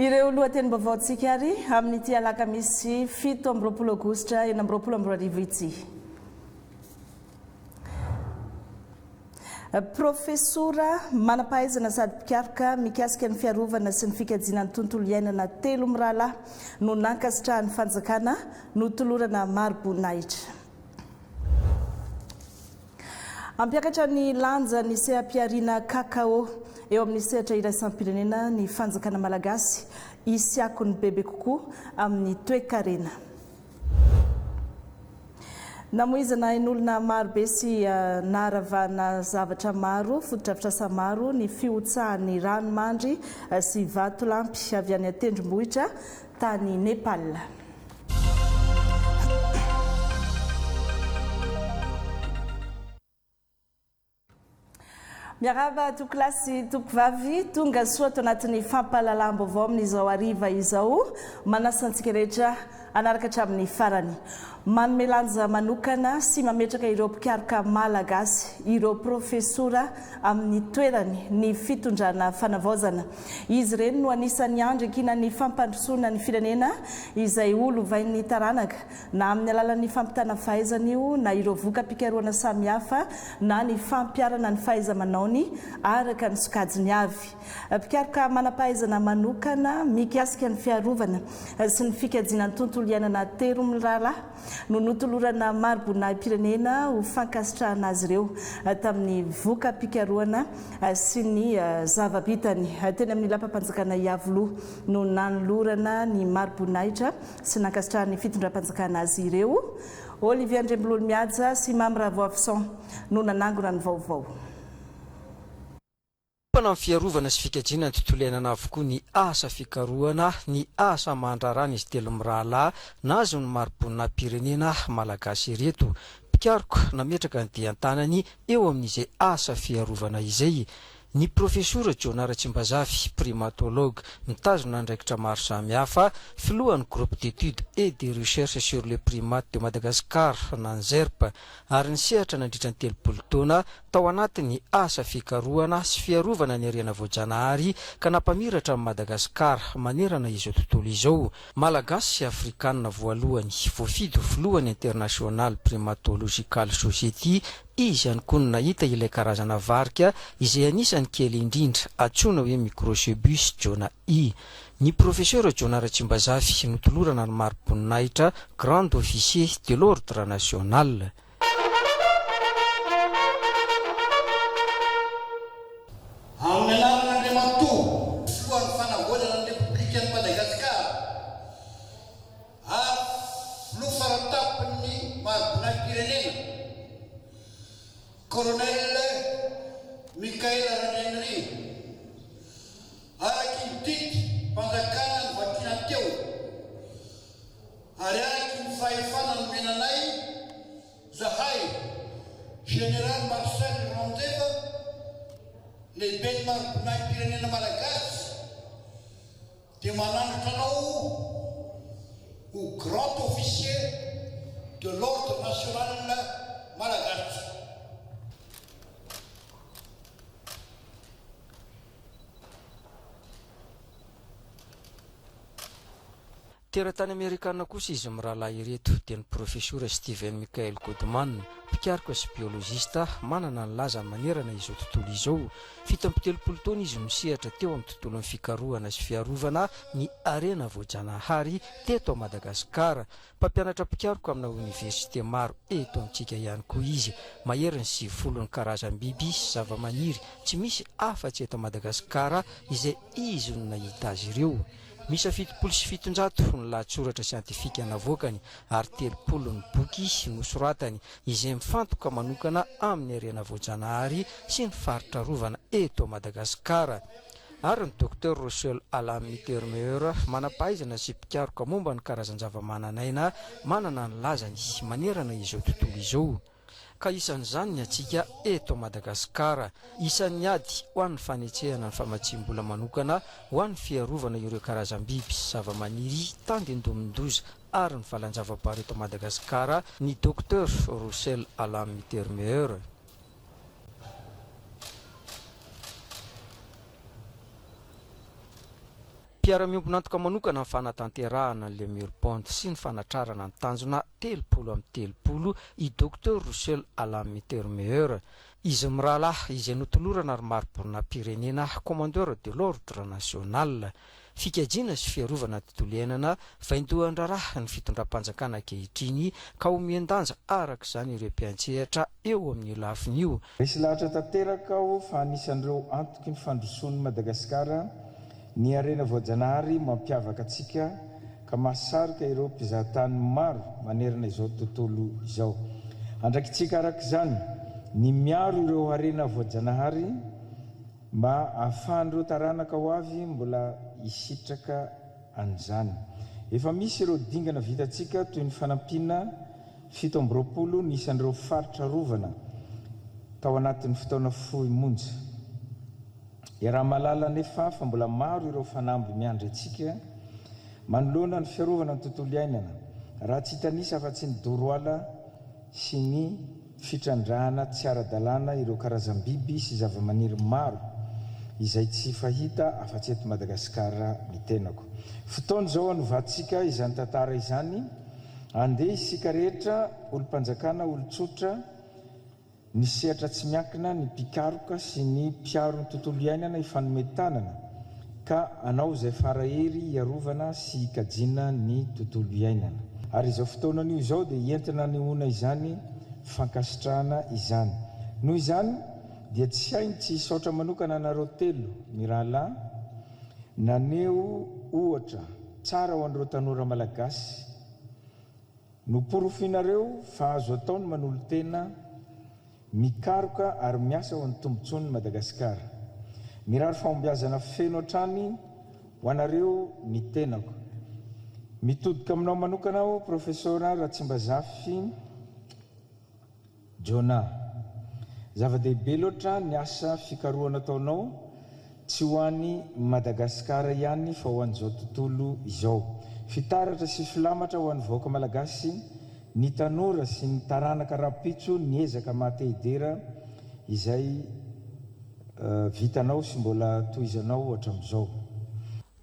Ireo lohatenim-baovao antsika ary amin'ity alakamisy 7 Aogositra 2024 Profesora manampahaizana sady mpikaroka mikasika ny fiarovana sy ny fikajiana ny tontolo iainana 3 mirahalahy no nankasitrahan'ny fanjakana no tolorana Maro-Boninahitra. Ampiakatra ny lanja ny seha-piariana kakao eo amin'ny sehatra iraisam-pirenena ny fanjakana malagasy isiako ny bebe kokoa amin'ny toe-karena. Namoizana ain'olona marobe sy naharavana zavatra maro, fotodrafitrasa maro ny fiotsahan'ny ranomandry sy vatolampy avy any an-tendrombohitra tany Nepal. Miaraba tokolasy tokovavy tonga soa ato anatin'ny fampahalalam-baovao amin'izao hariva izao manasa antsika rehetra anaraka hatramin'ny farany. Manome lanja manokana sy mametraka ireo mpikaroka malagasy, ireo profesora amin'ny toerany ny fitondrana fanavaozana. Izy ireny no anisan'ny andrakina ny fampandrosoana ny firenena izay olovain'ny taranaka na amin'ny alalan'ny fampitana fahaizana io na ireo voka-pikaroana samihafa na ny fampiarana ny fahaiza-manaony araka ny sokajiny avy. Mpikaroka manampahaizana manokana mikasika ny fiarovana sy ny fikajiana ny tontolo iainana 3 mirahalahy no notolorana Maro-Boninahitra ho fankasitrahana azy ireo tamin'ny voka-pikaroana sy ny zava-bitany. Teny amin'ny lampam-panjakana Iavoloha no nanolorana ny Maro-Boninahitra sy nankasitrahan'ny fitondram-panjakana azy ireo. Olivier Andrembololo-Mihaja sy Mamy Ravoafison no nanangona ny vaovao. Amin'ny fiarovana sy fikajiana ny tontolo iainana avokoa ny asa fikarohana, ny asa mandrarana izy 3 mirahalahy nazo ny Maro-Boninahitra malagasy ireto. Mpikaroka nametraka ny dian-tanany eo amin'izay asa fiarovana izay. Ny profesora Jona Ratsimbazafy, primatologue, mitazona andraikitra maro samihafa, filohan'ny groupe d'études et de recherche sur les primates de Madagascar, NANZERP, ary ny sehatra nandritra ny 30 taona tao anatin'ny asa fikarohana sy fiarovana ny ariana voajanahary ka nampamiratra amin'ny Madagasikara manerana izao tontolo izao. Malagasy sy Afrikanina voalohany, voafidy filohan'ny International Primatological Society, izy ihany koa no nahita ilay karazana varika izay anisany kely indrindra antsoina hoe Microcebus Jona I. Ny profeseur Jona Ratsimbazafy notolorana ny Maro-Boninahitra, grand officier de l'ordre national. Amin'ny anaran'Andriamatoa, filohan'ny fanavaozana ny Repoblikan'i Madagasikara, ary filoha faratapon'ny Maro-Boninahitra-pirenena, Colonel Mikael Ranenry, araky ny didy mpanjakana ny vakina teo, ary araky ny fahefana nomenanay zahay Général Marcel Randeva, lehibe ny Maro-Boninahitra-pirenena malagasy, dia manandratra anao ho grand officier de l'ordre national malagasy. Teratany Amerikana kosa izy mirahalahy ireto dia ny profesora Steven Michael Goodman, mpikaroka sy biologista, manana ny laza manerana izao tontolo izao. 17 taona izy misehatra teo amin'ny tontolon'ny fikarohana sy fiarovana ny arena voajanahary teto a Madagasikara. Mpampianatra mpikaroka amina université maro eto amintsika ihany koa izy. Maheriny 90 karazam-biby sy zava-maniry tsy misy afa-tsy eto a Madagasikara izay izy no nahita azy ireo. Misy 77 ny lahatsoratra siantifika navoakany ary 30 ny boky nosoratany izay mifantoka manokana amin'ny arena voajanahary sy ny faritra rovana eto Madagasikara. Ary ny Dr Rochelle Alam Mittermeur, manampahaizana sy mpikaroka momba ny karazan-java-mananaina, manana ny lazany manerana izao tontolo izao. Ka isan'izany ny atsika eto Madagasikara, isan'ny ady ho an'ny fanetsehana ny famatsim-bola manokana ho an'ny fiarovana ireo karazam-biby sy zava-maniry tandendomindoza ary ny valan-java-bary eto Madagasikara, ny Dr Rochelle Alam Mittermeur. mpiara-miombonantoka manokana ny fanatanterahana le murpont sy ny fanatrarana ny tanjona 3 i docteur Roussel Alain Mittermeier izy mirahalahy izay notolorana ary maroborina pirenena commandeur de l'ordre national fikajina sy fiarovana tontolo iainana vaindohan-draraha ny fitondram-panjakana ankehitriny ka omian-danja araka izany ireo mpiantsehatra eo amin'ny lafin'io. Misy lahatra tanteraka aho fa anisan'ireo antoky ny fandrosoan'i Madagasikara ny harena voajanahary mampiavaka atsika ka mahasarika ireo mpizahatany maro manerana izao tontolo izao. Andraikitsika araka izany ny miaro ireo harena voajanahary mba ahafahan'ireo taranaka ho avy mbola isitraka an'izany. Efa misy ireo dingana vitantsika toy ny fanampiana 7 ny isan'ireo faritra rovana tao anatin'ny fotoana fohy monja. Raha malala nefa fa mbola maro ireo fanamby miandry antsika manoloana ny fiarovana ny tontolo iainana raha tsy hitanisa afa-tsy ny doroala sy ny fitrandrahana tsy ara-dalàna ireo karazam-biby sy zava-maniry maro izay tsy fahita afa-tsy eto Madagasikara mitenako. Fotoana izao anovantsika izany tantara izany andeha isika rehetra olom-panjakana olon-tsotra ny sehatra tsy miankina ny mpikaroka sy ny mpiaro ny tontolo iainana ifanometanana ka anao izay farahery iarovana sy hikajina ny tontolo iainana. Ary izao fotoanan'io izao dia entina ny ona izany fankasitrahana izany. Noho izany dia tsy hainy tsy hisaotra manokana anareo telo mirahalahy naneo ohatra tsara ho an'ireo tanora malagasy noporofinareo fa azo atao ny manolo tena mikaroka ary miasa ho an'ny tombontsoan'ny Madagasikara. Mirary fahombiazana feno hatrany ho anareo ny tenako. Mitodika aminao manokana aho Profesora Ratsimbazafy Jona. Zava-dehibe loatra ny asa fikarohana ataonao tsy ho an'ny Madagasikara ihany fa ho an'izao tontolo izao. Fitaratra sy filamatra ho an'ny vahoaka malagasy ny tanora sy ny taranaka rapitso ny ezaka mahatehidera izay vitanao sy mbola tohizanao hatramin'izao.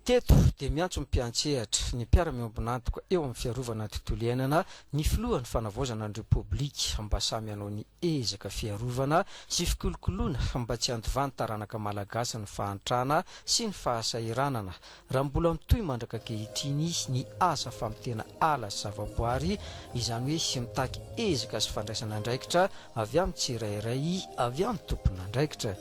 Teto dia miantso mpiantsehatra ny mpiara-miombonantoka eo amin'ny fiarovana tontolo iainana ny filohan'ny fanavaozana ny repoblika mba samy hanao ny ezaka fiarovana sy fikolokoloana mba tsy andovany taranaka malagasy ny fahantrana sy ny fahasairanana raha mbola mitohy mandraka ankehitriny ny asa famitena ala sy zavaboary izany hoe sy mitaky ezaka sy fandraisana andraikitra avy amin'ny tsirairay avy amin'ny tompona andraikitra.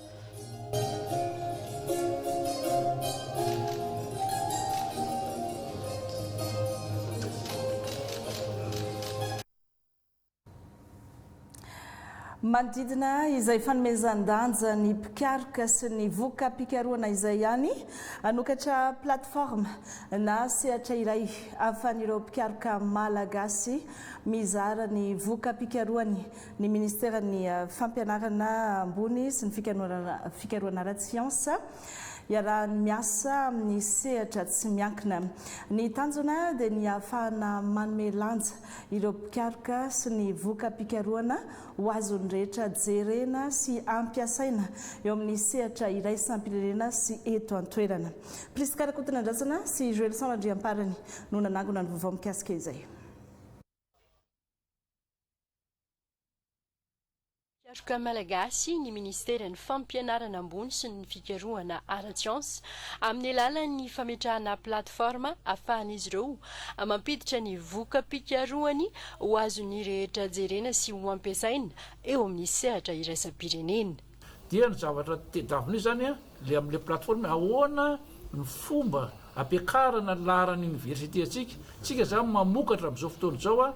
Manodidina izay fanomezan-danja ny mpikaroka sy ny voka mpikarohana izay ihany anokatra plateforme na sehatra iray ahafahan'ireo mpikaroka malagasy mizara ny voka mpikarohany ny ministeran'ny fampianarana ambony sy ny fikarohana ara-tsiansa iarahany miasa amin'ny sehatra tsy miankina. Ny tanjona dia ny ahafahana manome lanja ireo mpikaroka sy ny voka mpikarohana ho azony rehetra jerena sy ampiasaina eo amin'ny sehatra iray sampirenena sy eto an-toerana. Priska Rakotana Andrasana sy Joel Salandriamparany no nanangona ny vaovao mikasika izay. Mpikaroka malagasy ny ministeran'ny fampianarana ambony sy ny fikarohana ara-tsiansa amin'ny alalan'ny fametrahana plateforma ahafahan'izy ireo mampiditra ny voka mpikarohany ho azony rehetra jerena sy ho ampiasaina eo amin'ny sehatra iraisam-pirenena. Dia ny zavatra tedavina io zany le amin'le plateforme ahoana ny fomba ampiakarana laharan'ny université tsika zany mamokatra amin'izao fotoana izao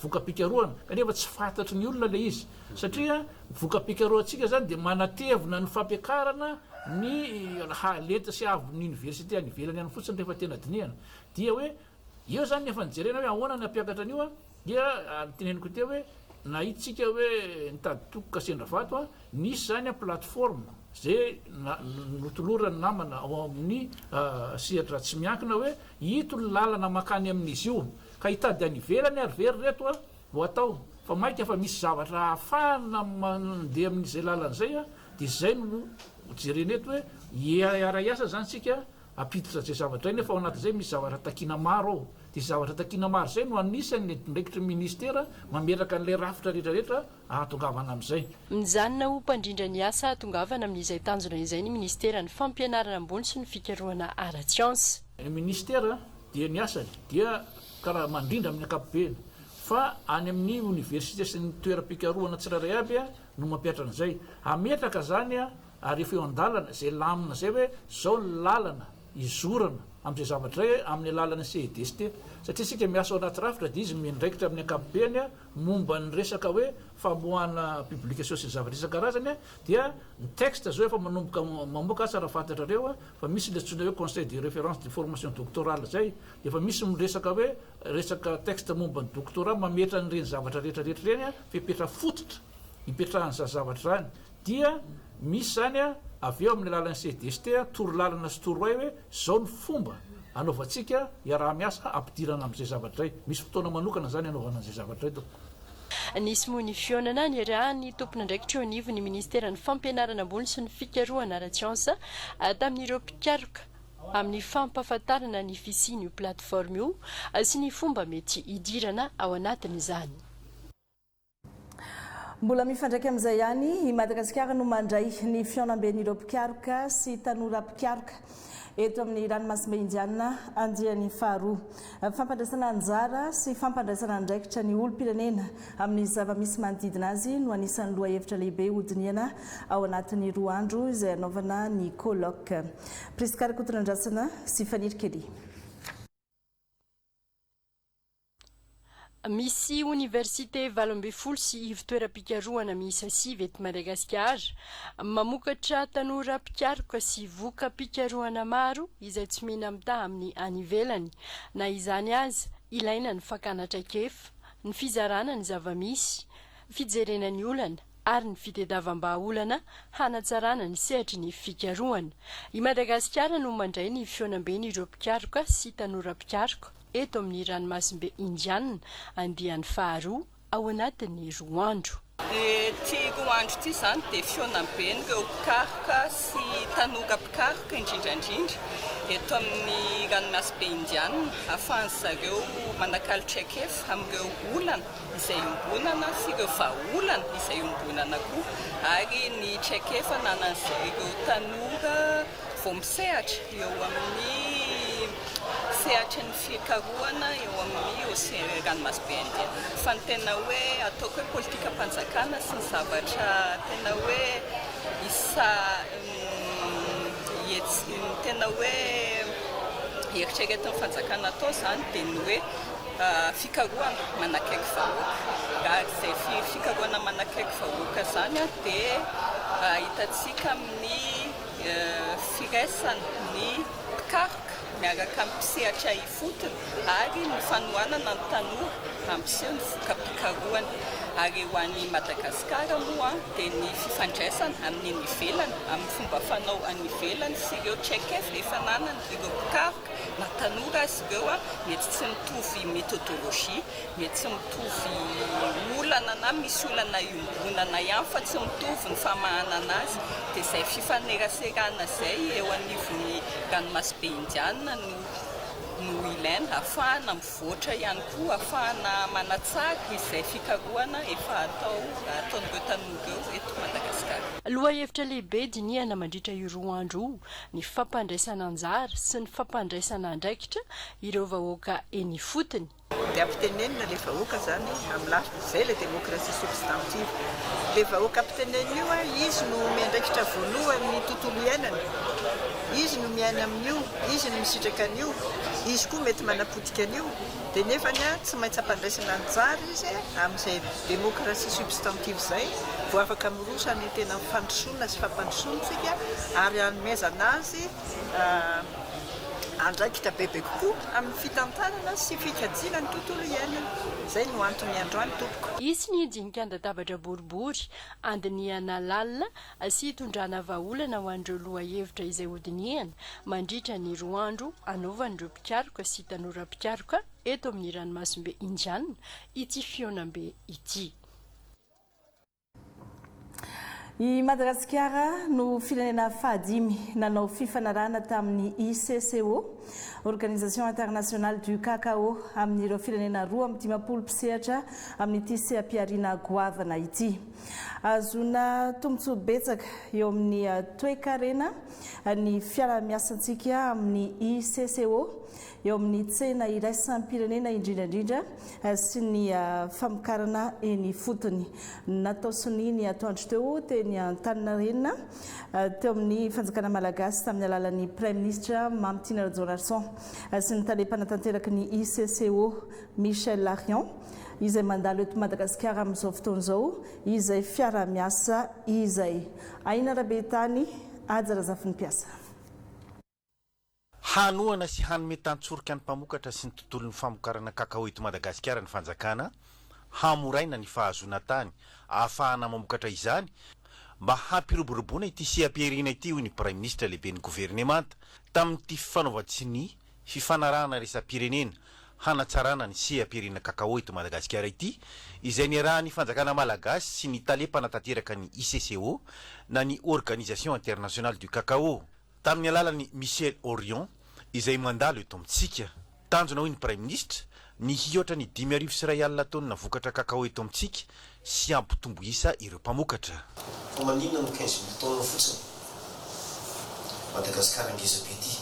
voka mpikarohana kanefa tsy fantatry ny olona le izy satria voka mpikarohantsika zany dia manatevina ny fampiakarana ny halenta sy avy ny université any ivelany ihany fotsiny rehefa tena dinihana dia hoe eo zany efa nijerena hoe ahoana ny ampiakatra an'io dia teneniko teo hoe na itsika hoe nitady tokoka sendravato nisy zany plateforme zay notolorany namana ao amin'ny sehatra tsy miankina hoe ito ny lalana makany amin'izy io ka hitady any ivelany ary very reto ho atao fa maika fa misy zavatra ahafahana mandeha amin'izay lalan'izay dia zay no jereneto hoe iara-iasa zany sika apiditra zay zavatra iny nefa ao anatin'izay misy zavatra takina maro ao dia zavatra takina maro zay no anisan'ny ndraikitra ministera mameraka an'ilay rafitra rehetrarehetra ahatongavana amin'izay mijanona ho mpandrindra ny asa tongavana amin'izay tanjona izay ny ministera ny fampianarana ambony sy ny fikarohana ara-tsiansy ny ministera dia ny asany dia karaha mandrindra amin'ny ankapobeny fa any amin'ny université sy ny toeram-pikarohana tsirairay aby no mampiatra an'izay ametraka zany ary efa eo an-dalana zay lamina zay hoe zao ny lalana izorana amin'izay zavatra ray amin'ny alalany CEDST satria sika miasa ao anaty rafitra dia izy mindraikitra amin'ny ankapobeny momba ny resaka hoe famoahana publication sy ny zavatra isan-karazany dia ny texte zao efa manomboka mamoaka tsara fantatrareo fa misy le tsona hoe conseil de référence de formation doctorale zay dia efa misy miresaka hoe resaka texte momba ny doctorat mametra n'ireny zavatra rehetrarehetra reny fipetra fototra hipetrahan'za zavatra zany dia misy zany avy eo amin'ny alalan'ny CEDST toro lalana sy toro ay hoe zao ny fomba anaovantsika iaraha-miasa ampidirana amin'izay zavatra ray misy fotoana manokana zany anaovana an'izay zavatra ray to nisy moa ny fionana ny arahany tompona ndraikitra eo anivo ny ministera ny fampianarana ambony sy ny fikarohana ara-tsiansa tamin'ireo mpikaroka amin'ny fampahafantarana ny fisiany io plateforme io sy ny fomba mety idirana ao anatin'izany mbola mifandraiky amin'izay ihany i Madagasikara no mandray ny fionamben'ireo mpikaroka sy tanora mpikaroka eto amin'ny ranomasimbe indiana andiany faharoa fampandraisana anjara sy fampandraisana andraikitra ny olom-pirenena amin'ny zava-misy manodidina azy no anisan'ny lohahevitra lehibe hodiniana ao anatin'ny 2 andro izay anaovana ny colloque Priskarakotonandrasana sy fanirikely misy université valo-ambefolo sy ivy-toeram-pikarohana miisa 5 eto Madagasikara mamokatra tanora mpikaroka sy voka mpikarohana maro izay tsy mihena mitaha amin'ny any ivelany na izany aza ilaina ny fakana traikefa ny fizarana ny zava-misy fijerena ny olana ary ny fitediavam-bahaolana hanatsarana ny sehatra ny fikarohana i Madagasikara no mandray ny fionambeny ireo mpikaroka sy tanora mpikaroka eto amin'ny ranomasimbe indiana andiany faharoa ao anatin'ny 2 andro tiako andro ty zany dia fionambeny ireo mpikaroka sy tanora mpikaroka indrindrandrindra eto amin'ny ranomasimbe indiana ahafahany zareo manakalotra ekefa amin'ireo olana izay ombonana sy ireo vahaolana izay ombonana koa ary ny traikefa nanan'izay ireo tanora vao misehatra eo amin'ny sehatra ny fikarohana eo amin'ny ranomasimbe indiana fa ny tena hoe ataoko hoe politika mpanjakana sy ny zavatra tena hoe tena hoe eritreretin'ny fanjakana atao zany dia ny hoe fikarohana manakaiky vahoaka izay fikarohana manakaiky vahoaka zany dia hitantsika amin'ny firaisana ny mpikaroka miaraka ampisehatra ifotony ary ny fanohanana ny tanora ampiseho ny voka-pikarohana ary ho an'ny Madagasikara moa dia ny fifandraisana amin'ny ivelany amin'ny fomba fanao any ivelany sy ireo traikefa efa nanana ireo mpikaroka na tanora azy ireo mety tsy mitovy metodôlôzia mety tsy mitovy olana na misy olana iombonana ihany fa tsy mitovy ny famahanana azy dia izay fifaneraserana zay eo anivon'ny ranomasimbe indiana no ilaina ahafahana mivoatra ihany koa ahafahana manatsara izay fikarohana efa ataon'ireo tanora eto Madagasikara lohahevitra lehibe dinihana mandritra io 2 andro ny fampandraisana anjara sy ny fampandraisana andraikitra ireo vahoaka eny fotony dia ampitenenina le vahoaka zany amin'ny lafiny zay le démocratie substantive le vahoaka ampitenenina io izy no miandraikitra voalohany tontolo iainana izy no miaina amin'io izy no misitraka an'io izy koa mety manapotika an'io dia nefany tsy maintsy ampandraisana anjara izy amin'izay démocratie substantive zay vo afaka mirosa ny tena fandrosoana sy fampandrosontsika ary anomezana azy andraikitra bebe kokoa amin'ny fitantanana sy fikajiana ny tontolo iainana zay no antony androany tompoko isy ny dinik'an-databatra boribory andinihana lalina sy hitondrana vahaolana ho an'ireo lohahevitra izay hodinihana mandritra ny 2 andro anaovan'ireo mpikaroka sy tanora mpikaroka eto amin'ny ranomasimbe indiana ity fionambe ity I Madagasikara no firenena fahadimy nanao fifanarahana tamin'ny ICCO, Organisation Internationale du Cacao, amin'ireo firenena 20 mpisehatra amin'ity seha-piariana goavana ity. Azona tombotsoa betsaka eo amin'ny toe-karena ny fiara-miasantsika amin'ny ICCO eo amin'ny tsena iraisam-pirenena indrindrandrindra sy ny famokarana eny fotony. Natao soniny atoandro teo teny Antaninarenina teo amin'ny fanjakana malagasy tamin'ny alalan'ny Prime Ministre Mamtina Rajona sy ny tale-panatanteraka ny ICCO Michel Larion izay mandalo eto Madagasikara amin'izao fotoana izao, izay fiara-miasa izay Aina Rabetany ajarazafiny mpiasa. Hanoana sy hanome tantsorika ny mpamokatra sy ny tontolon'ny famokarana kakao eto Madagasikara ny fanjakana, hamoraina ny fahazona tany, ahafahana mamokatra izany mba hampiroboroboana ity seha-piariana ity hoy ny Prime Ministre lehibe ny gouvernemanta tamin'ity fifanaovatsy ny fifanarahana resam-pirenena hanatsarana ny seha-piariana kakao eto Madagasikara ity, izay niarahan'ny fanjakana malagasy sy ny tale-panatanteraka ny ICCO na ny Organisation Internationale du Cacao tamin'ny alalan'ny Michel Orion izay mandalo eto amintsika. Tanjona hoy ny Prime Ministre ny hioatra ny 5,1 taona vokatra kakao eto amintsika sy ampitombo isa ireo mpamokatra. Fa maninona no 15,000 taona fotsiny Madagasikara ngeza be ity.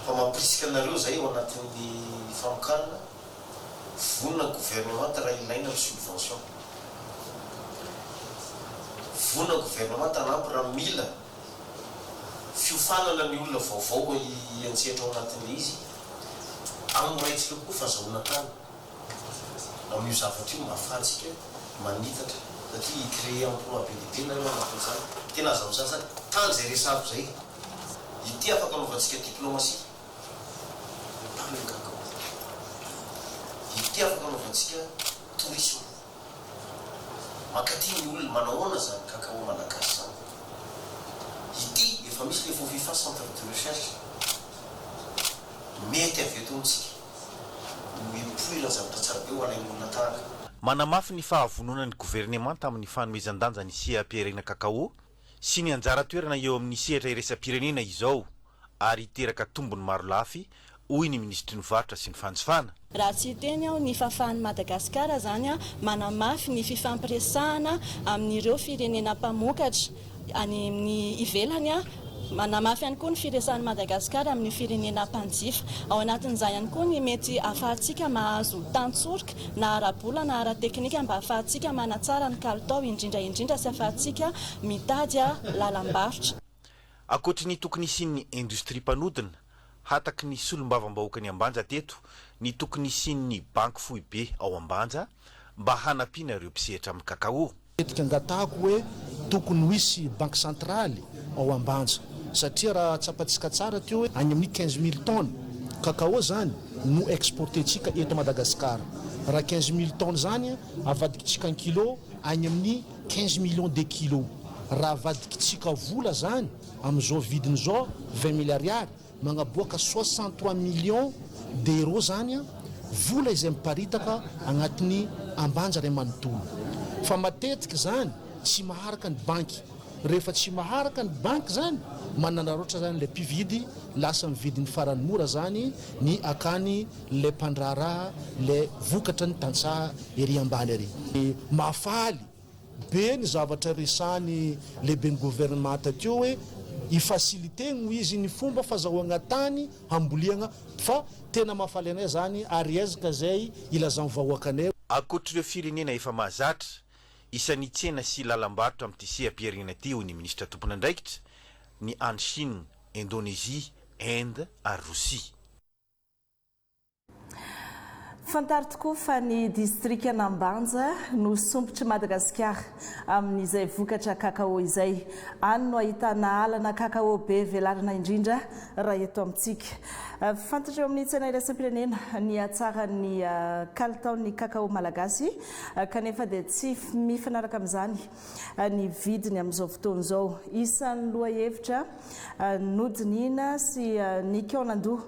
Fa mampirisika anareo zay ao anatin'ny famokarana vonina gouvernemanta raha ilaina amin'ny subvention. Vonina gouvernemanta anampy raha mila fiofanana ny olona vaovao iantsehatra ao anatin'ilay izy amoraitsika koa fahazahona tany amin'io zavatra io mahafahantsika manitatra satria icréer emploi be lehibe nareo anatin'izany. Tena aza amin'izany zany tany zay resako zay ity afaka anaovantsika diplomatie kakao, ity afaka anaovantsika tourisme, makatiny ny olona manahoana zany kakao malagasy zany. Ity efa misy le fofifa centre de recherche mety avy eto amintsika mipoira zavatra tsara be ho anay olona tahaka. Manamafy ny fahavonona ny gouvernemanta amin'ny fanomezan-danja ny seha-piariana kakao sy ny anjara toerana eo amin'ny sehatra iresa-pirenena izao ary teraka tombony maro lafy hoy ny ministry ny varotra sy ny fanjifana. Raha tsy teny aho ny fahafahan'ny Madagasikara zany manamafy ny fifampiresahana amin'ireo firenena mpamokatra any amin'ny ivelany manamafy ihany koa ny firesahan'ny Madagasikara amin'ny firenena mpanjifa. Ao anatin'izay ihany koa ny mety ahafahantsika mahazo tantsorika na ara-bola na ara-teknika mba ahafahantsika manatsara ny kalitao indrindra sy ahafahantsika mitady lalam-barotra. Akoatry ny tokony isian'ny industrie mpanodina hataky ny solombavam-bahoaka ny Ambanja teto, ny tokony isian'ny banky fohy be ao Ambanja mba hanampiana ireo mpisehatra amin'ny kakao. Etika angatahako hoe tokony ho isy banque centrale ao Ambanja satria raha tsapatsika tsara teo hoe any amin'ny 15,000 tonnes kakao zany no exportentsika eto Madagasikara. Raha 15,000 tonnes zany avadikitsika ny kilo any amin'ny 15 millions de kilos. Raha avadikitsika vola zany amin'izao vidiny zao 20 milliards magnaboaka 63 millions d'euros zany vola izay miparitaka agnatin'ny Ambanja ray manontolo. Fa matetika zany tsy maharaka ny banky. Rehefa tsy maharaka ny banky zany mananaroatra zany le mpividy lasa mividy ny farany mora zany ny akany le mpandraraha le vokatra ny tantsaha ery ambany ery. Mafaly be ny zavatra resany lehibe ny gouvernemanta teo hoe ifasiliteny izy ny fomba fazahoana tany hamboliana fa tena mafaly anay zany ary ezaka zay ilazany vahoakanay. Akoatr'ireo firenena efa mahazatra isan'ny tsena sy lalam-barotra amin'ity seha-piariana ity hoy ny ministra tompony andraikitra ny any Chine, Indonésie, Inde ary Russie. Fantaro tokoa fa ny distrika Ambanja no sompotry Madagasikara amin'izay vokatra kakao izay. Any no ahitana alana kakao be velarina indrindra raha eto amintsika. Fantatra eo amin'ny tsena iraisam-pirenena ny atsara ny kalitaon'ny kakao malagasy kanefa dia tsy mifanaraka amin'izany ny vidiny amin'izao fotoana izao. Isan'ny lohahevitra nodinina sy ny Kionandoha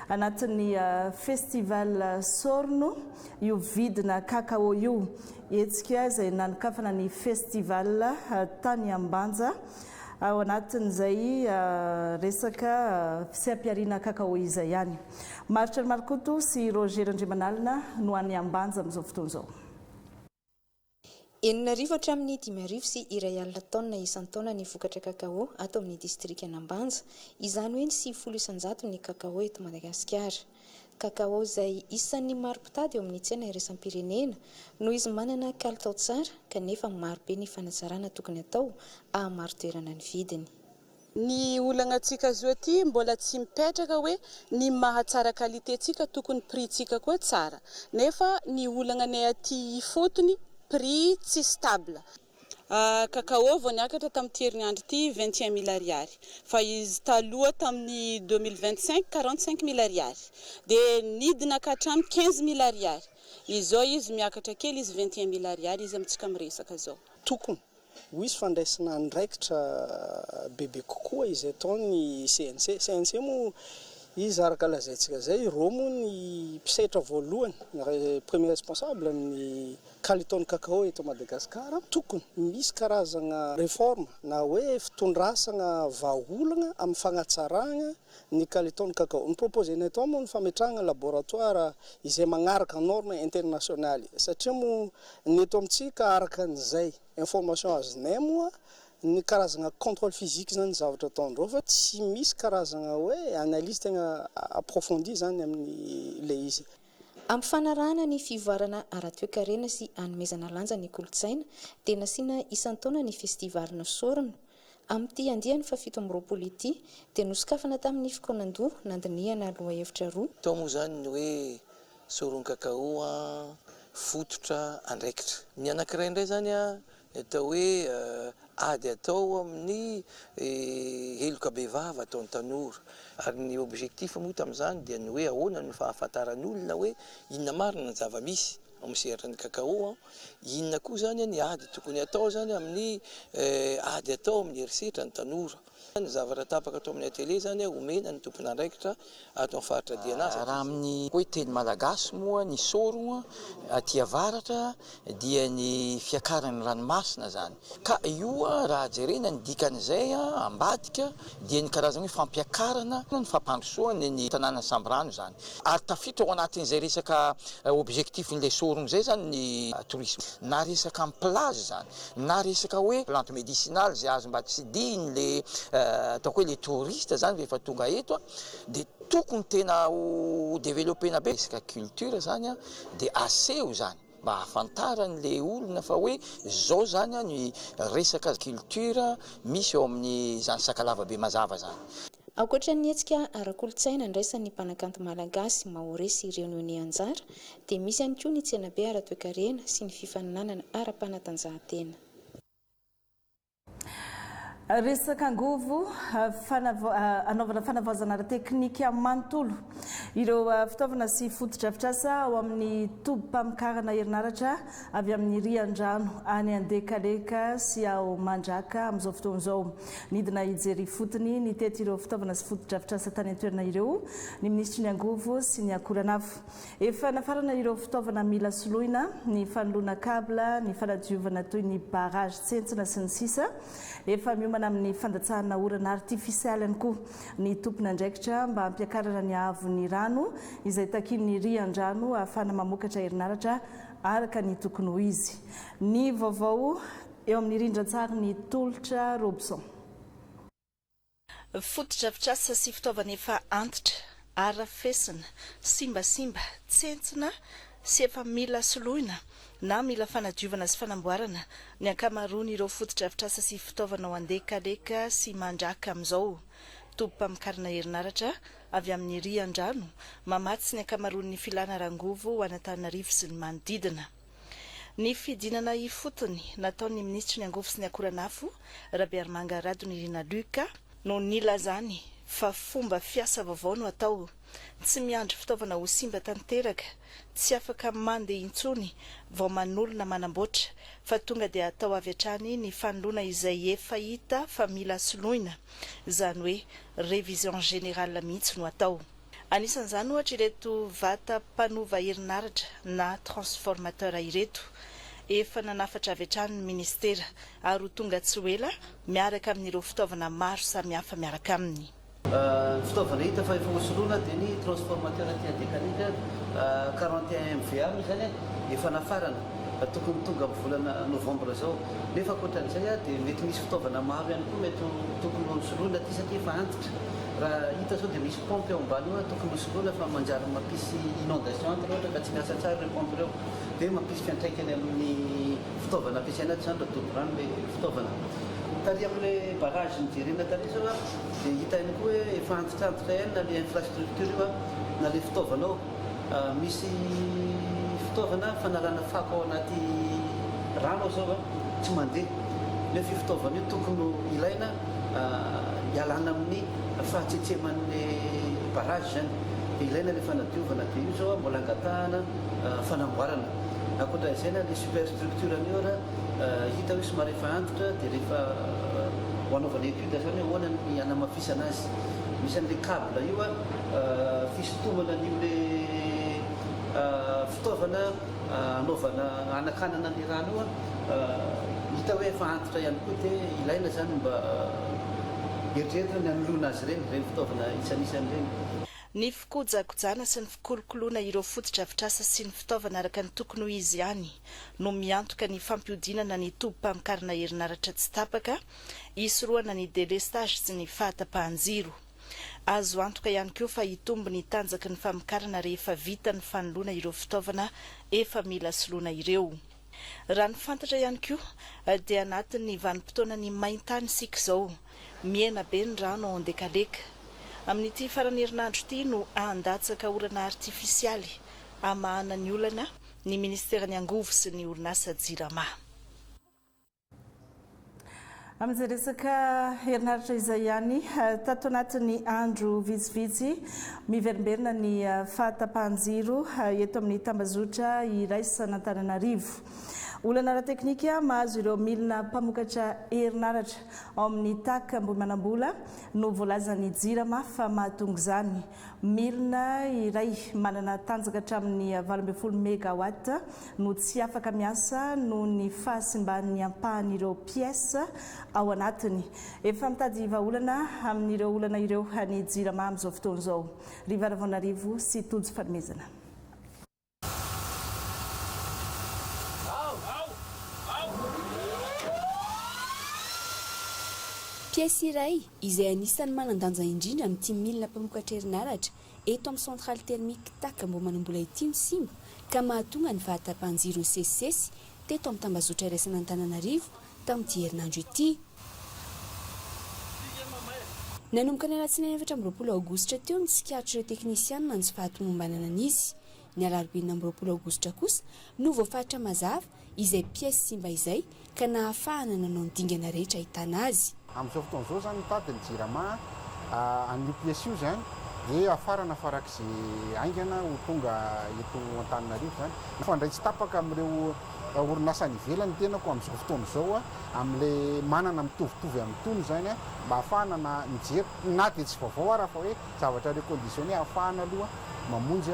anatin'ny festival Sorna sorno io vidina kakao io etsika izay nanokafana ny festival tany Ambanja ao anatin'izay resaka fisapiariana kakao izay ihany. Maritra Markoto sy Roger Andriamanalina no any Ambanja amin'izao fotoana izao. 9:35 sy 2 taona isan-taona ny vokatra kakao ato amin'ny distrika Ambanja, izany hoe 700 ny kakao eto Madagasikara. Kakao izay isan'ny maro mpitady eo amin'ny tsena iraisam-pirenena noho izy manana kalitao tsara kanefa maro be ny fanatsarana tokony atao maro toerana ny vidiny. Ny olagnatsika zo aty mbola tsy mipetraka hoe ny mahatsara kalitentsika tokony prixtsika koa tsara, nefa ny olagnanay aty fotony prix tsy stable. Kakao vao niakatra tamin'ity herinandro ity 21 000 ariary, fa izy taloha tamin'ny 2025 45 000 ariary, dia nidina kahatramin'ny 15 000 ariary. Izao izy miakatra kely izy 21 000 ariary izy amintsika miresaka zao. Tokony ho izy fandraisana andraikitra bebe kokoa izy atao ny CNC moa izy araka lazaintsika zay ro moa ny mpisaitra voalohany premier responsable amin'ny kalitao kakao eto Madagasikara. Tokony misy karazana réforme na hoe fitondrasana vahaolana amin'ny fanatsarana ny kalitao kakao. Ny proposé-ny atao moa ny fametrahana laboratoire izay magnaraka norme internationale, satria moa ny eto amintsika araka an'izay information azonay moa ny karazana contrôle physique zany zavatra ataondreo fa tsy misy karazana hoe analyse tegna approfondi zany amin'ny le izy. Amin'ny fanarahana ny fivoarana ara-toekarena sy hanomezana lanja ny kolontsaina dia nasiana isan-taona ny festival-na Sorona. Amin'ity andiany fa 17 ity dia nosokafana tamin'ny Fikônandoha nandinihana aloha hevitra roa. Tao moa zany ny hoe Sorona kakao fototra andraikitra. Ny anankiray indray zany atao hoe ady atao amin'ny heloka bevava ataon'ny tanora, ary ny objectif moa tamin'izany dia ny hoe ahoana ny fahafantaran'ny olona hoe inona marina ny zava-misy amin'ny sehatra ny kakao, inona koa zany ny ady tokony atao zany amin'ny ady atao amin'ny herisetra ny tanora. Ny zavatra tapaka atao amin'ny atelier zany omena ny tompony andraikitra ato amin'ny faritra dianazy. Raha amin'ny hoe teny malagasy moa ny sorona aty avaratra dia ny fiakaran'ny ranomasina zany. Ka io raha jerena ny dikan'izay ambadika dia ny karazana hoe fampiakarana ny fampandrosoana ny tanàna Sambrano zany. Ary tafiditra ao anatin'izay resaka objectif-n'ilay sorona zay zany ny tourisme. Na resaka amin'ny plage zany, na resaka hoe plante médicinale zay azo mba tsy diny le ataoko hoe le touriste zany rehefa tonga eto dia tokony tena ho développena be resaka culture zany dia aseho zany mba hafantaran'le olona fa hoe zao zany ny resaka culture misy eo amin'ny zany sakalava be mazava zany. Ankoatran'ny hetsika ara-kolontsaina ndraisan'ny mpanakanto malagasy Maoré sy Réunionnais Anjara dia misy ihany koa ny tsenabe ara-toekarena sy ny fifaninanana ara-panatanjahantena. Resaka angovo anaovana fanavaozana ara-teknika manontolo ireo fitaovana sy fotodrafitrasa ao amin'ny tobi-pamokarana herinaratra avy amin'ny rian-drano any Andekaleka sy ao Mandraka amin'izao fotoana izao. Nidina hijery fotony ny teto ireo fitaovana sy fotodrafitrasa tany an-toerana ireo ny ministry ny angovo sy ny akoranafo. Efa nafarana ireo fitaovana mila soloina, ny fanoloana kabla, ny fanadiovana toy ny barrage tsentsina sy ny sisa. Efa miomana amin'ny fandatsahana orana artifisialy ihany koa ny tompony andraikitra mba hampiakarana ny ahavon'ny rano izay takin'ny rian-drano ahafahana mamokatra herinaratra araka ny tokony ho izy. Ny vaovao eo amin'ny rindran-tsary ny Tolotra Robson. Fotodrafitrasa sy fitaovana efa antitra, arafesina, simbasimba, tsentsina sy efa mila soloina na mila fanadiovana sy fanamboarana ny ankamaroany ireo fotodrafitrasa sy fitaovana ao Andekaleka sy Mandraka amin'izao. Tobi-pamokarana herinaratra avy amin'ny rian-drano mamatsy ny ankamaroany filana rangovo ho Antananarivo sy ny manodidina. Ny fidinana ifotony nataon'ny ministry ny angovo sy ny akoranafo Rabearmanga Radonirina Luka no nilazany fa fomba fiasa vaovao no atao. Tsy miandry fitaovana ho simba tanteraka, tsy afaka mandeha intsony vao manolona manamboatra fa tonga dia atao avy hatrany ny fanoloana izay efa hita fa mila soloina, izany hoe révision générale mihitsy no atao. anisan'izany ohatra ireto vata mpanova herinaratra na transformateur ireto efa nanafatra avy hatrany ny ministera ary ho tonga tsy ho ela miaraka amin'ireo fitaovana maro samihafa miaraka aminy. Fitaovana hita fa efa hosoloana dia ny transformateur mécanique 41 MVA zany efa nafarana tokony tonga amin'ny volana novembre zao. Nefa ankoatran'izay dia mety misy fitaovana maro ihany koa mety tokony hosoloana ty satria efa antitra. Raha hita zao dia misy pompe ao ambany eo tokony hosoloana fa manjary mampisy inondation ohatra ka tsy miasa tsara ireo pompe ireo dia mampisy fiantraikany amin'ny fitaovana ampiasaina ato zany raha doborano le fitaovana. Tary amin'ilay barrage nijerena tary zao dia hita ihany koa hoe efa antitra ihany na le infrastructure io na le fitaovana ao. Misy fitaovana fanalana fako ao anaty rano zao tsy mandeha. Nefa fitaovana io tokony ilaina ialana amin'ny fahatsetsehman'le barrage zany dia ilaina le fanadiovana dia io zao mbola angatahana fanamboarana. Ankoatran'izay na le superstructure io raha hita hoe somary efa antitra dia rehefa hoanaovana étude zany hoe ahoana ny hanamafisana azy. Misy an'le câble io fisintomana an'io le fitaovana anaovana anakanana ny rano io hita hoe efa antitra ihany koa dia ilaina zany mba eritreretina ny hanoloana azy reny fitaovana isanisan'ireny. Ny fikojakojana sy ny fikolokoloana ireo fotodrafitrasa sy ny fitaovana araka ny tokony ho izy ihany no miantoka ny fampiodinana ny tobi-pamokarana herinaratra tsy tapaka, hisoroana ny délestage sy ny fahatapahan-jiro. Azo antoka ihany koa fa hitombo ny tanjaky ny famokarana rehefa vita ny fanoloana ireo fitaovana efa mila soloana ireo. Raha ny fantatra ihany koa dia anatin'ny vanim-potoana ny maintany sika izao, miena be ny rano ao andekaleka. Amin'ity farany herinandro ity no andatsaka orana artifisialy amahana ny olana ny ministera ny angovo sy ny orinasa JIRAMA. Amin'izay resaka herinaratra izay ihany tato anatin'ny andro vitsivitsy miverimberina ny fahatapahan-jiro eto amin'ny tambazotra iraisana Antananarivo. Olana ara-teknika mahazo ireo milina mpamokatra herinaratra ao amin'ny TAC Ambohimanambola no voalazan'ny JIRAMA fa mahatonga izany. Milina iray manana tanjaka hatramin'ny 12 mégawatt no tsy afaka miasa noho ny fahasimban'ny ampahan'ireo pièces ao anatiny. Efa mitady vahaolana amin'ireo olana ireo ny JIRAMA amin'izao fotoana izao. Rivaravonarivo sy Tojo Fanomezana. Pièce iray izay anisan'ny manan-danja indrindra amin'ity milina mpamokatra herinaratra eto amin'ny centrale thermique TAC Ambohimanambola ity no simba ka mahatonga ny fahatapahan-jiro ny sesisesy teto amin'ny tambazotra iraisana Antananarivo tamin'ity herinandro ity. Nanomboka ny alatsinainy 7 aogositra teo ny tsikaritra ireo teknisianina ny fahatomombanana an'izy. Ny alarobia 9 aogositra kosa no voafatra mazava izay pièce simba izay ka nahafahana nanao ny dingana rehetra ahitana azy. Amin'izao fotoana izao zany mitady ny JIRAMA an'io pièce io zany dia afarana farak'izay aingana ho tonga eto Antananarivo zany. Fandray tsy tapaka amin'ireo orinasa any ivelany tenako amin'izao fotoana izao amin'ilay manana mitovitovy amin'ny tony zany mba ahafahana na mijery na dia tsy vaovao ara fa hoe zavatra reconditionné ahafahana aloha mamonjy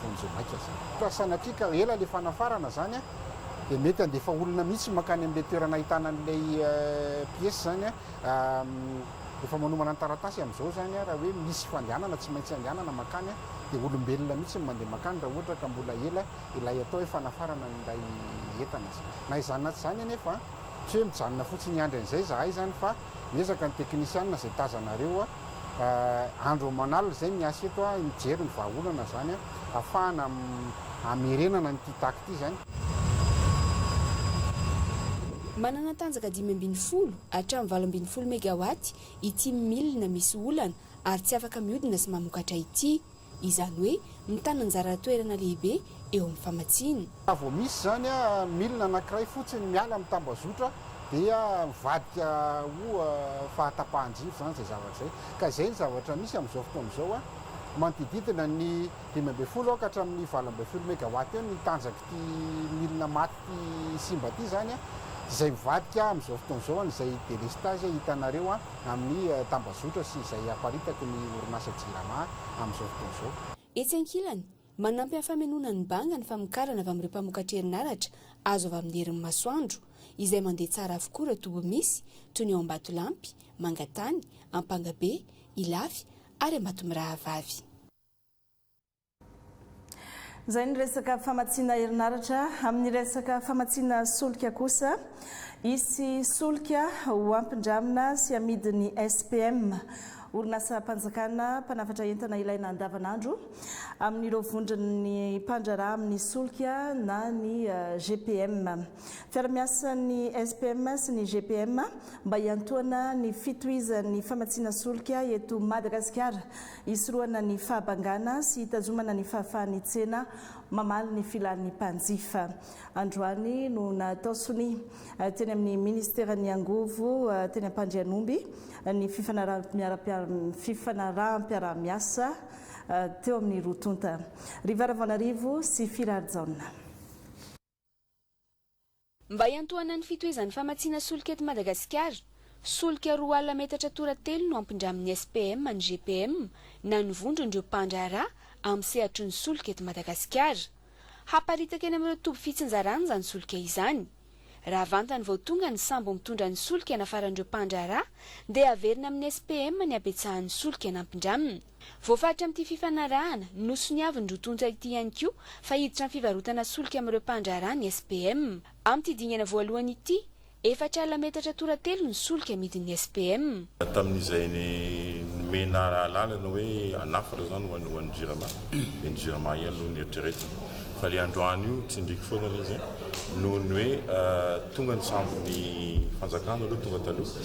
vonjemaika zany. Sanatria ka ela le fanafarana zany dia mety andefa olona mihitsy makany amin'ilay toerana ahitana an'ilay pièce zany efa manomana ny taratasy amin'izao zany raha hoe misy fandehanana tsy maintsy andehanana makany dia olombelona mihitsy mandeha makany raha ohatra ka mbola ela ilay atao hoe fanafarana n'ilay entana zany. Na izany aty zany anefa tsy hoe mijanona fotsiny andro an'izay zahay zany fa miezaka ny teknisianina izay tazanareo andro manalina izay miasa eto mijery ny vahaolana zany ahafahana hamerenana nyity TAC ity zany. Manana tanjaka 5.10 hatramin'ny 8.10 mégawatt ity milina misy olana ary tsy afaka mihodina sy mamokatra ity. Izany hoe mitana anjara toerana lehibe eo amin'ny famatsiana. Vao misy zany milina anankiray fotsiny miala amin'ny tambazotra dia mivadika ho fahatapahan-jiro zany zay zavatra zay. Ka izay ny zavatra misy amin'izao fotoana izao manodididina ny 5.10 ka hatramin'ny 8.10 mégawatt eo ny tanjaky ity milina maty simba ity zany izay mivadika amin'izao fotoan'izao izay délestage hitanareo amin'ny tambazotra sy izay aparitako ny orinasa jirama amin'izao fotoan'izao. Etsy ankilany manampy amin'ny famononan'ny banga ny famokarana avy amin'ireo mpamokatra herinaratra azo avy amin'ny herin'ny masoandro izay mandeha tsara avokoa raha toa misy toy ny ao Ambatolampy, Mangatany, Ampangabe, Ilafy ary Ambatomirahavavy. Zay ny resaka famatsiana herinaratra. Amin'ny resaka famatsiana solika kosa, isy solika ho ampindramina sy amidiny SPM, orinasa mpanjakana mpanafatra entana ilaina andavanandro amin'ireo vondron'ny mpandraraha amin'ny solika na ny GPM. Fiara-miasa ny SPM sy ny GPM mba hiantoana ny fitohizan'ny famatsiana solika eto Madagasikara, hisorohana ny fahabangana sy hitazomana ny fahafahan'ny tsena mamaly ny filan'ny mpanjifa. Androany no natao sony teny amin'ny ministeran'ny angovo teny Ampandrianomby ny fifanaraha-piara-miasa teo amin'ny rotonta. Rivaravonarivo sy Firarjaona. Mba hiantoana ny fitohizan'ny famatsiana solika eto Madagasikara, solika 2 metatra toratelo no ampindramin'ny SPM ny GPM na ny vondron'ireo mpandraraha amin'ny sehatry ny solika eto Madagasikara. Haparitaka eny amin'ireo toby fitsinjarana izany solika izany. Raha vantany vao tonga ny sambo mitondra ny solika nafaran'ireo mpandraraha dia averina amin'ny SPM ny abetsahan'ny solika nampindramina. Voafatra amin'ity fifanarahana nosoniavy ny rotonta ity ihany koa fa hiditra ny fivarotana solika amin'ireo mpandraraha ny SPM. Amin'ity dingana voalohany ity 4 metatra toratelo ny solika amidin'ny SPM. Tamin'izay ny mena lalana hoe anafara zany ho an'ny jirama, ny jirama ihany no nieritreretina. Fa le androany io tsindriky foana izy noho ny hoe tonga ny sambony fanjakana aloha tonga taloha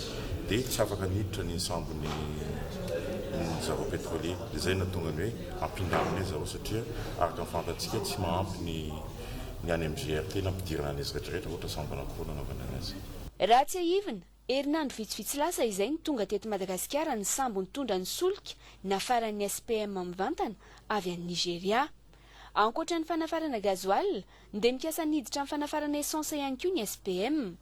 dia tsy afaka niditra ny sambony zaro pétrolier. Dia zay no tonga ny hoe ampindramina zaro satria araka ny fantatsika tsy mahampy ny any amin'ny GRT nampidirana anazy rehetrarehetra ohatra sambona koa nanaovana anazy. Raha tsy ahivina, herinandro vitsivitsy lasa izay ny tonga teto Madagasikara ny sambo nitondra ny solika nafaran'ny SPM mivantana avy any Nigeria. Ankoatra ny fanafarana gazoil, dia mikasa niditra amin'ny fanafarana essence ihany koa ny SPM.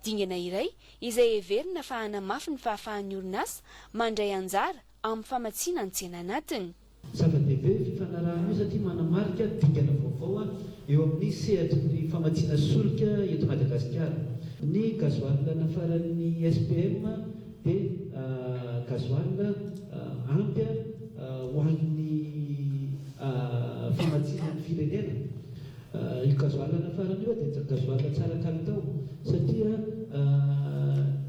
Dingana iray izay heverina fa hanamafy ny fahafahan'ny orinasa mandray anjara amin'ny famatsiana ny tsena anatiny. Zava-dehibe fifanarahana io satria manamarika dingana vaovao eo amin'ny sehatry ny famatsiana solika eto Madagasikara. Ny gazoil nafaran'ny SPM dia gazoil ampy ho an'ny famatsiana ny firenena. Io gazoil nafarany io dia gazoil tsara kalitao satria